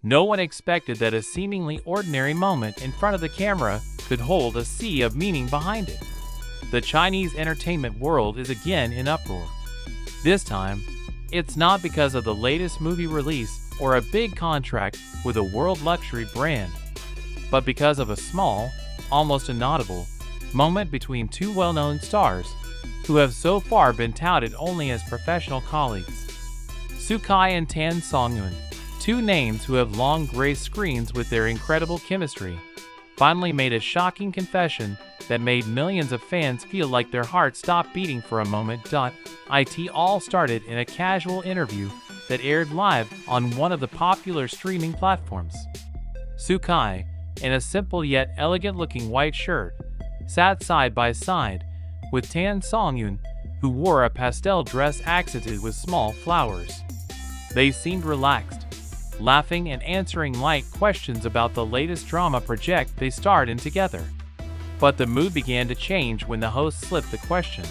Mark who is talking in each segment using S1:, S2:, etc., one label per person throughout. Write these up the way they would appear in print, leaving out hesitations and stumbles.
S1: No one expected that a seemingly ordinary moment in front of the camera could hold a sea of meaning behind it. The Chinese entertainment world is again in uproar. This time, it's not because of the latest movie release or a big contract with a world luxury brand, but because of a small, almost inaudible, moment between two well-known stars who have so far been touted only as professional colleagues. Sukai and Tan Songyun, two names who have long graced screens with their incredible chemistry, finally made a shocking confession that made millions of fans feel like their hearts stopped beating for a moment. It all started in a casual interview that aired live on one of the popular streaming platforms. Sukai, in a simple yet elegant-looking white shirt, sat side by side with Tan Songyun, who wore a pastel dress accented with small flowers. They seemed relaxed, laughing and answering light questions about the latest drama project they starred in together. But the mood began to change when the host slipped the question,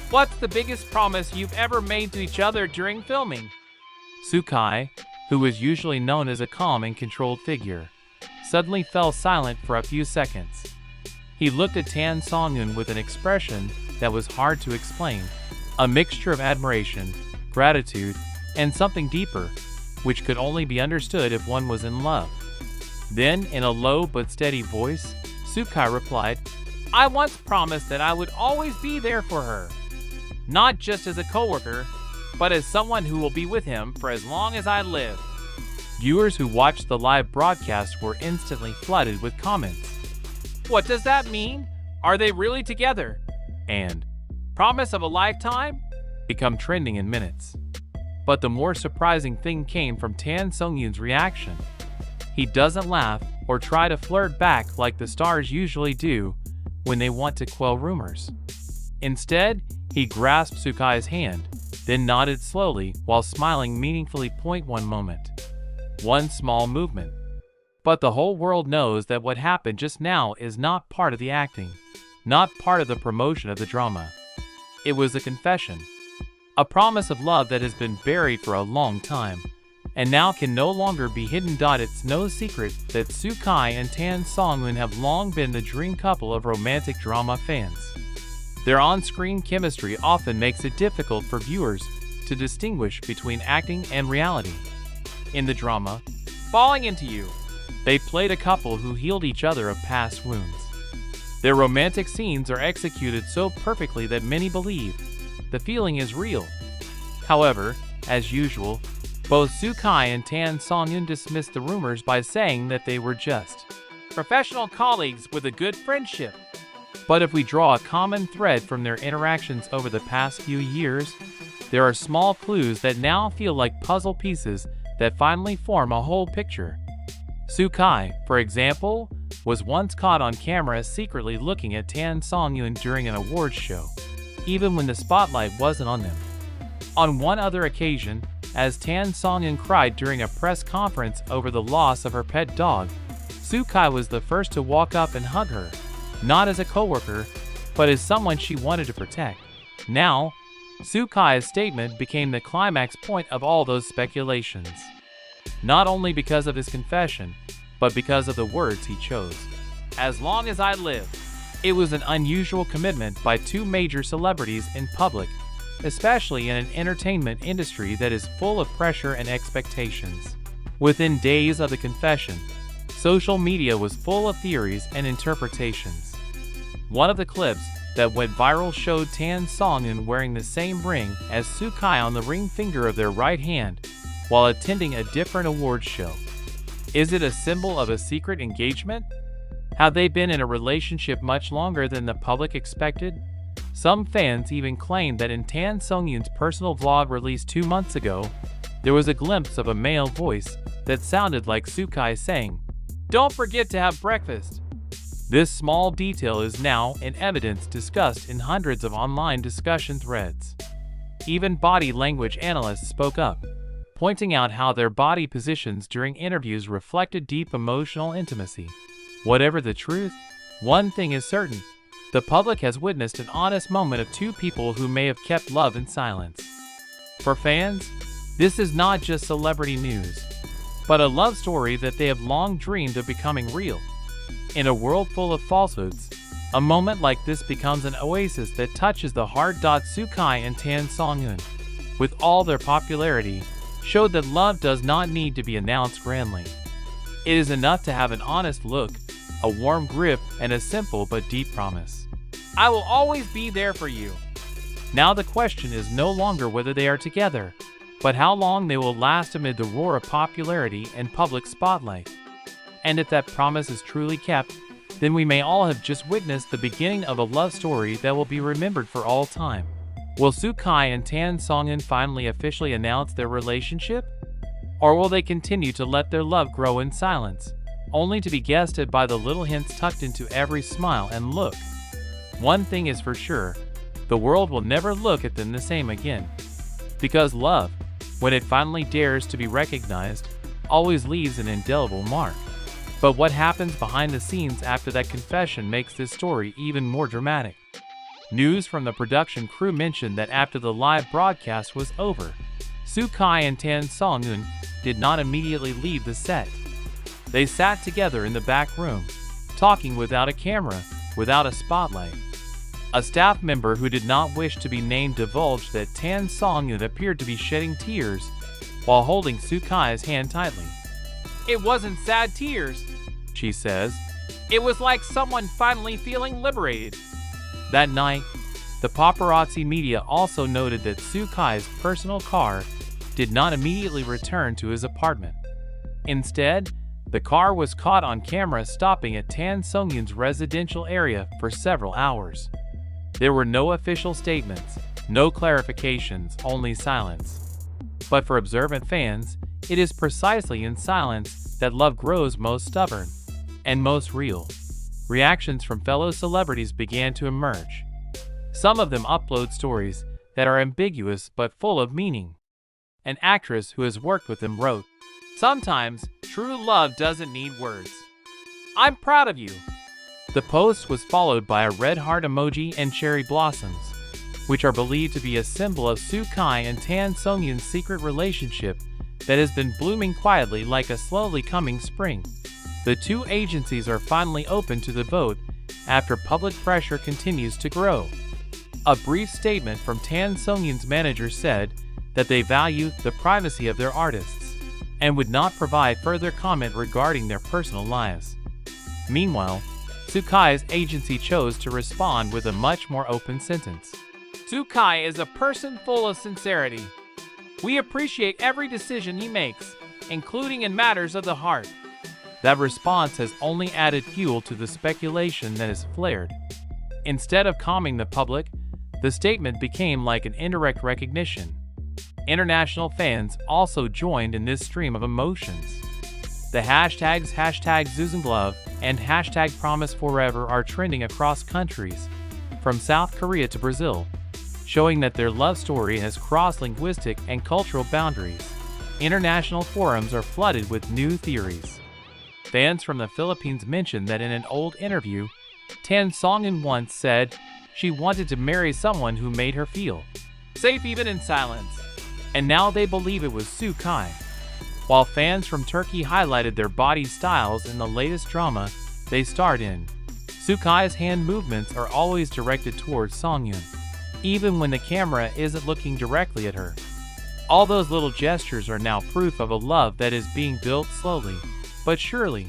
S1: "What's the biggest promise you've ever made to each other during filming?" Sukai, who was usually known as a calm and controlled figure, suddenly fell silent for a few seconds. He looked at Tan Songyun with an expression that was hard to explain, a mixture of admiration, gratitude, and something deeper, which could only be understood if one was in love. Then, in a low but steady voice, Sukai replied, "I once promised that I would always be there for her, not just as a coworker, but as someone who will be with him for as long as I live." Viewers who watched the live broadcast were instantly flooded with comments. "What does that mean? Are they really together?" And "Promise of a lifetime?" become trending in minutes. But the more surprising thing came from Tan Songyun's reaction. He doesn't laugh or try to flirt back like the stars usually do when they want to quell rumors. Instead, he grasped Sukai's hand, then nodded slowly while smiling meaningfully. One moment. One small movement. But the whole world knows that what happened just now is not part of the acting, not part of the promotion of the drama. It was a confession. A promise of love that has been buried for a long time, and now can no longer be hidden. It's no secret that Sukai and Tan Songyun have long been the dream couple of romantic drama fans. Their on-screen chemistry often makes it difficult for viewers to distinguish between acting and reality. In the drama, Falling Into You, they played a couple who healed each other of past wounds. Their romantic scenes are executed so perfectly that many believe the feeling is real. However, as usual, both Sukai and Tan Songyun dismissed the rumors by saying that they were just professional colleagues with a good friendship. But if we draw a common thread from their interactions over the past few years, there are small clues that now feel like puzzle pieces that finally form a whole picture. Sukai, for example, was once caught on camera secretly looking at Tan Songyun during an awards show, even when the spotlight wasn't on them. On one other occasion, as Tan Songyun cried during a press conference over the loss of her pet dog, Sukai was the first to walk up and hug her, not as a coworker, but as someone she wanted to protect. Now, Sukai's statement became the climax point of all those speculations. Not only because of his confession, but because of the words he chose. "As long as I live." It was an unusual commitment by two major celebrities in public, especially in an entertainment industry that is full of pressure and expectations. Within days of the confession, social media was full of theories and interpretations. One of the clips that went viral showed Tan Songyun wearing the same ring as Sukai on the ring finger of their right hand while attending a different awards show. Is it a symbol of a secret engagement? Have they been in a relationship much longer than the public expected? Some fans even claim that in Tan Songyun's personal vlog released 2 months ago, there was a glimpse of a male voice that sounded like Sukai saying, "Don't forget to have breakfast." This small detail is now in evidence discussed in hundreds of online discussion threads. Even body language analysts spoke up, pointing out how their body positions during interviews reflected deep emotional intimacy. Whatever the truth, one thing is certain: the public has witnessed an honest moment of two people who may have kept love in silence. For fans, this is not just celebrity news. but a love story that they have long dreamed of becoming real. In a world full of falsehoods, a moment like this becomes an oasis that touches the heart. Soo-kai and Tan Songyun, with all their popularity, showed that love does not need to be announced grandly. It is enough to have an honest look, a warm grip, and a simple but deep promise. I will always be there for you. Now the question is no longer whether they are together, but how long they will last amid the roar of popularity and public spotlight. And if that promise is truly kept, then we may all have just witnessed the beginning of a love story that will be remembered for all time. Will Soo-kai and Tan Songyun finally officially announce their relationship? Or will they continue to let their love grow in silence, only to be guessed at by the little hints tucked into every smile and look? One thing is for sure, the world will never look at them the same again. Because love, when it finally dares to be recognized, always leaves an indelible mark. But what happens behind the scenes after that confession makes this story even more dramatic. News from the production crew mentioned that after the live broadcast was over, Soo-kai and Tan Songyun did not immediately leave the set. They sat together in the back room, talking without a camera, without a spotlight. A staff member who did not wish to be named divulged that Tan Songyun appeared to be shedding tears while holding Soo-kai's hand tightly. "It wasn't sad tears," she says. "It was like someone finally feeling liberated." That night, the paparazzi media also noted that Soo-kai's personal car did not immediately return to his apartment. Instead, the car was caught on camera stopping at Tan Songyun's residential area for several hours. There were no official statements, no clarifications, only silence. But for observant fans, it is precisely in silence that love grows most stubborn and most real. Reactions from fellow celebrities began to emerge. Some of them upload stories that are ambiguous but full of meaning. An actress who has worked with him wrote, "Sometimes, true love doesn't need words. I'm proud of you." The post was followed by a red heart emoji and cherry blossoms, which are believed to be a symbol of Soo-kai and Tan Songyun's secret relationship that has been blooming quietly like a slowly coming spring. The two agencies are finally open to the vote after public pressure continues to grow. A brief statement from Tan Songyun's manager said that they value the privacy of their artists and would not provide further comment regarding their personal lives. Meanwhile, Soo-kai's agency chose to respond with a much more open sentence. "Soo-kai is a person full of sincerity. We appreciate every decision he makes, including in matters of the heart." That response has only added fuel to the speculation that has flared. Instead of calming the public, the statement became like an indirect recognition. International fans also joined in this stream of emotions. The hashtags #ZuzanGlove and #PromiseForever are trending across countries, from South Korea to Brazil, showing that their love story has crossed linguistic and cultural boundaries. International forums are flooded with new theories. Fans from the Philippines mentioned that in an old interview, Tan Songyun once said she wanted to marry someone who made her feel safe even in silence, and now they believe it was Soo-kai. While fans from Turkey highlighted their body styles in the latest drama they starred in, Soo-kai's hand movements are always directed towards Songyun, even when the camera isn't looking directly at her. All those little gestures are now proof of a love that is being built slowly but surely.